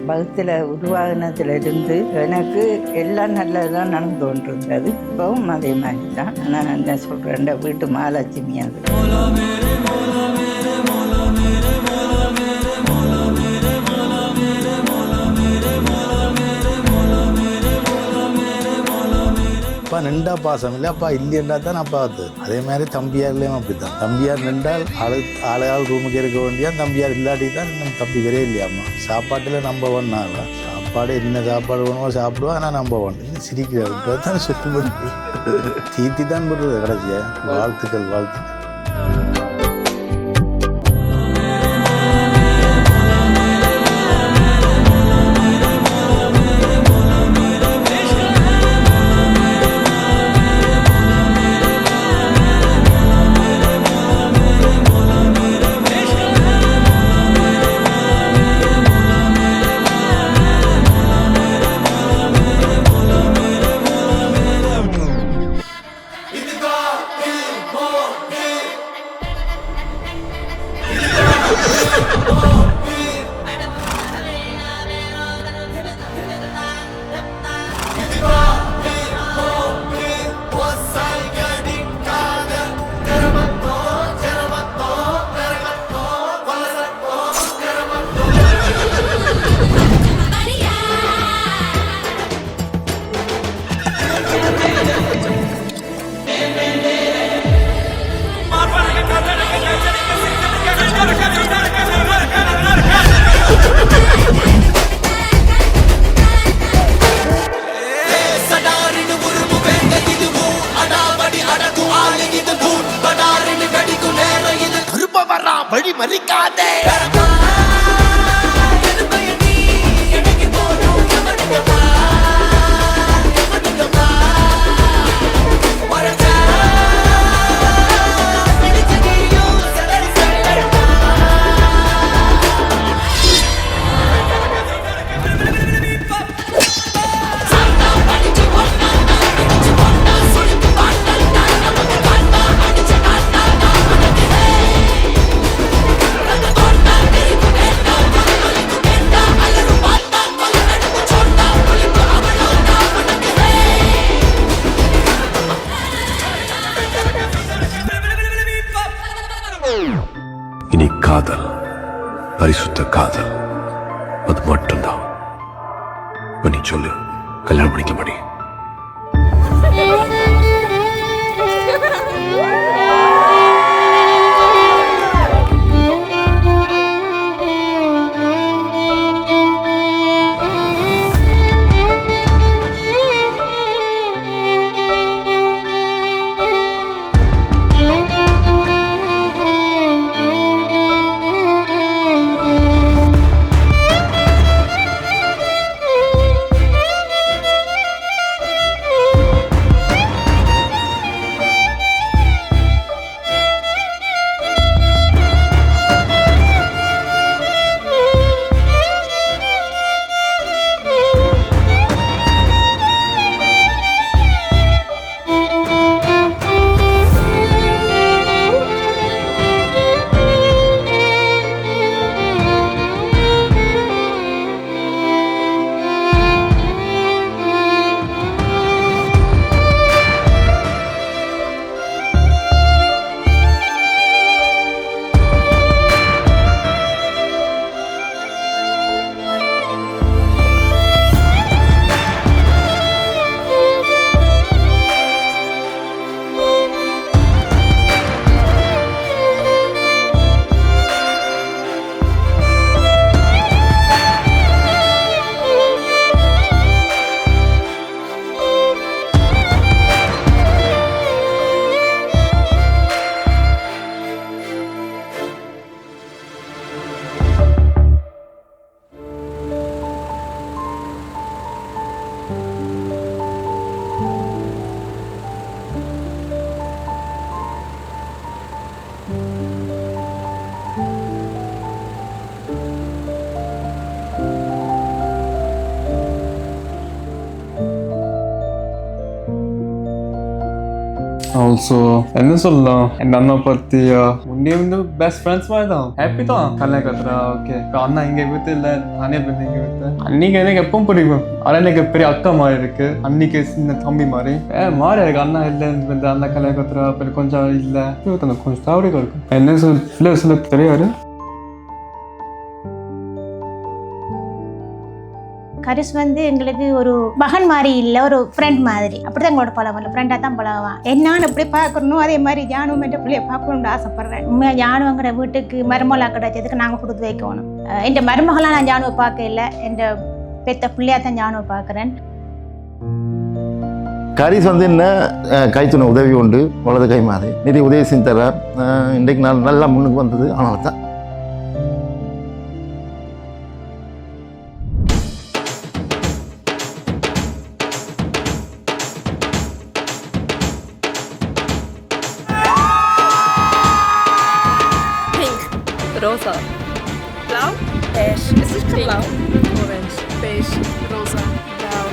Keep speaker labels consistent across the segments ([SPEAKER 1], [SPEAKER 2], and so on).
[SPEAKER 1] வகுத்தில் உருவாகினதுலேருந்து எனக்கு எல்லாம் நல்லதுதான் நடந்து கொண்டிருந்தது. இப்பவும் அதே மாதிரி தான். நான் என்ன சொல்கிறேன், வீட்டு மகாலட்சுமி அது.
[SPEAKER 2] அப்பா நின்றா பாசம் இல்லை, அப்பா இல்லைன்றா தான் அப்பா அது. அதே மாதிரி தம்பியார்லேயும் அப்படி தான். தம்பியார் நின்றால் ஆளையால் ரூமுக்கு இருக்க வேண்டியா, தம்பியார் இல்லாட்டி தான் நம்ம தம்பி வரே இல்லையாம்மா. சாப்பாட்டில் நம்பர் ஒன் ஆகலாம். சாப்பாடு என்ன சாப்பாடு வேணுமோ சாப்பிடுவோம், ஆனால் நம்பர் ஒன். இன்னும் சிரிக்கிறாரு தான் சுற்றி தீர்த்தி தான் போடுறது கடைசியா. வாழ்த்துக்கள் வாழ்த்துக்கள்.
[SPEAKER 3] வழி மறிக்காதே.
[SPEAKER 4] இனி காதல், பரிசுத்த காதல், அது மட்டும்தான். நீ சொல்லு, கல்யாணம் பண்ணிக்க மாட்டே?
[SPEAKER 5] ஆல்சோ என்ன சொல்லலாம், என் அண்ணா பத்தி முன்னே வந்து பெஸ்ட் ஃப்ரெண்ட்ஸ் மாதிரி தான். ஹாப்பி தான் கல்யாணம் கத்துறா. ஓகே, அண்ணா இங்கே விட்டு இல்லை, நானே வந்து இங்கே விட்டேன். அன்னைக்கு எனக்கு எப்பவும் பிடிக்கும். ஆனால் எனக்கு பெரிய அக்கா மாதிரி இருக்கு, அன்னைக்கு சின்ன தம்பி மாதிரி மாறி இருக்கு. அண்ணா இல்லை, இந்த அண்ணா கலையகத்துல அப்புறம் கொஞ்சம் இல்லை, கொஞ்சம் தவறுகள் இருக்கும். என்ன சொல்ல தெரியாது.
[SPEAKER 6] கரிஸ் வந்து எங்களுக்கு ஒரு மகன் மாதிரி இல்லை, ஒரு ஃப்ரெண்ட் மாதிரி. அப்படிதான் எங்களோட பழகம், ஃப்ரெண்டாக தான் பழகுவான். என்னான்னு எப்படி பார்க்கணும், அதே மாதிரி ஜானும் என்ற பிள்ளைய பார்க்கணும்னு ஆசைப்படுறேன். உண்மையாக ஜானுங்கிற வீட்டுக்கு மருமகளாக கிடைச்சதுக்கு நாங்கள் கொடுத்து வைக்கணும். என் மருமகளாக நான் ஜானுவை பார்க்க இல்லை, என் பெத்த பிள்ளையாக தான் ஜானுவை பார்க்குறேன்.
[SPEAKER 7] கரிஸ் வந்து என்ன கைத்துணை உதவி உண்டு, வலது கை மாதிரி நிறைய உதவி செஞ்சு தர. இன்றைக்கு நான் நல்லா முன்னுக்கு வந்தது ஆனால் தான்.
[SPEAKER 8] Rosa. Blau? Beige. Es ist kein Blau. Orange. Beige. Rosa. Blau.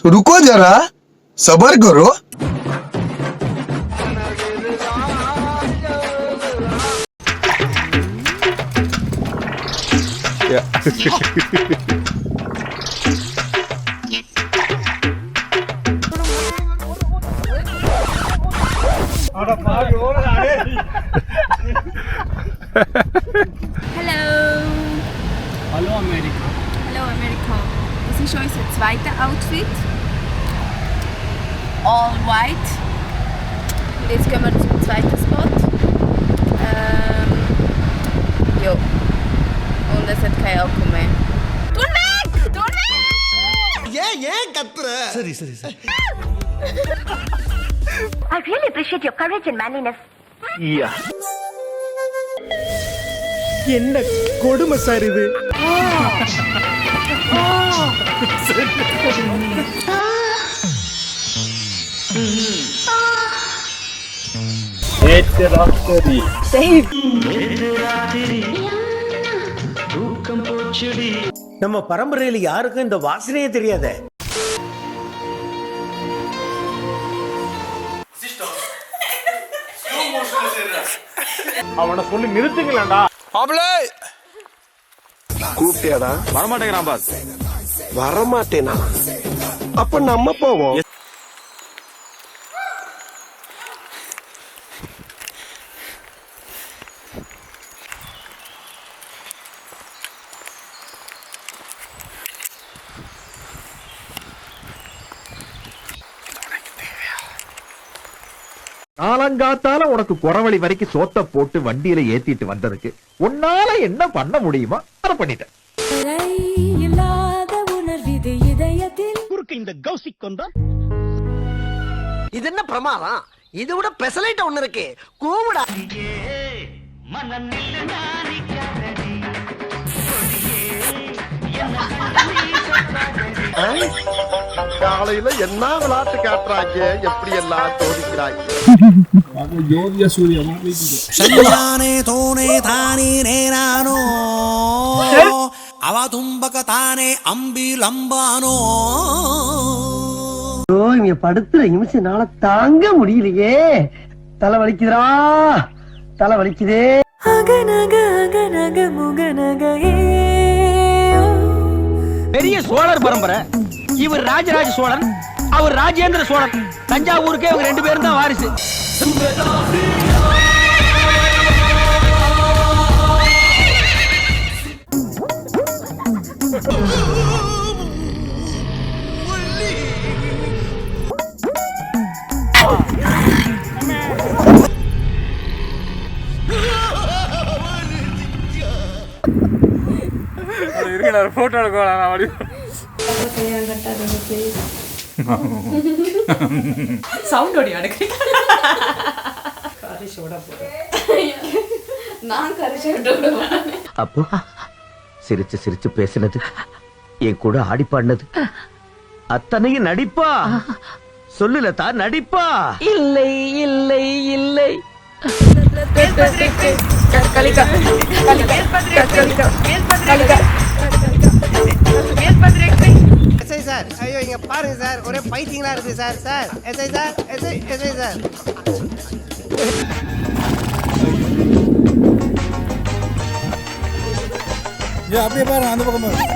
[SPEAKER 3] रुको जरा, सबर करो.
[SPEAKER 8] Hallo Amerika. Hallo Amerika. Das ist unser zweites Outfit. All white. Und jetzt gehen wir zum zweiten Spot. Ja. Und es hat kein Alkohol mehr. Tu weg! Tu weg!
[SPEAKER 3] ஏன் கத்துற? சரி சரி சரி.
[SPEAKER 9] I really appreciate your courage and manliness.
[SPEAKER 3] Yeah. என்ன கொடுமை sir இது? நம்ம பரம்பரையில யாருக்கும் இந்த வாசனையே தெரியாதே. அவனை சொல்லி நிறுத்துங்களா? கூப்பிட்டியாடா? வரமாட்டேங்கிறான் பாஸ். வரமாட்டேனா? அப்ப நம்ம போவோம்.
[SPEAKER 10] காலங்காத்தால உனக்கு குறவழி வரைக்கும் சோத்த போட்டு வண்டியில ஏத்திட்டு வந்ததுக்கு உன்னால என்ன பண்ண முடியுமோ அதை பண்ணிட்டேன்.
[SPEAKER 3] இந்த கௌசிக் கொண்டா இது என்ன பிரமாதம்? இது விட பெசலைட் ஒண்ணு இருக்கு. கூவுடா. காலையில என்ன விளையாட்டு காட்டுறாங்க, எப்படி எல்லாம் தோடிக்கிறாங்க. அவதும்பக தானே அம்பி லம்பானோ. இங்க படுத்துற நிமிஷம்னால தாங்க முடியலையே. தலை வலிக்குதுடா, தலை வலிக்குதே. பெரிய சோழர் பரம்பரை. இவர் ராஜராஜ சோழன், அவர் ராஜேந்திர சோழன். தஞ்சாவூருக்கே இவங்க 2 பேரும் தான் வாரிசு.
[SPEAKER 5] போட்டோ எடுக்கலாம்.
[SPEAKER 8] சவுண்ட் ஓடி அடக்கு. நான் கரிச்சு
[SPEAKER 3] அப்போ சிரிச்சு சிரிச்சு பேசினது, என் கூட ஆடி பாடினது அத்தனையும் நடிப்பா? சொல்லுல தான் நடிப்பா? இல்லை இல்லை இல்லை. எஸ்ஐ சார், ஐயோ இங்க பாருங்க சார், ஒரே பைத்தியங்களா இருக்கு sir. Sir SI sir, SI sir.
[SPEAKER 2] அப்படியே பாருங்க, அந்த பக்கம் பாருங்க.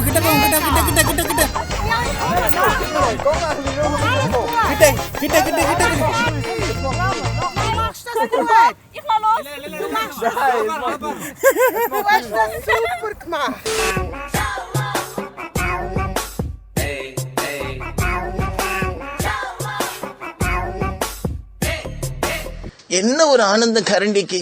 [SPEAKER 2] கிட்ட கிட்ட கிட்ட கிட்ட கிட்ட கிட்ட
[SPEAKER 3] என்ன ஒரு ஆனந்த கரண்டிக்கு.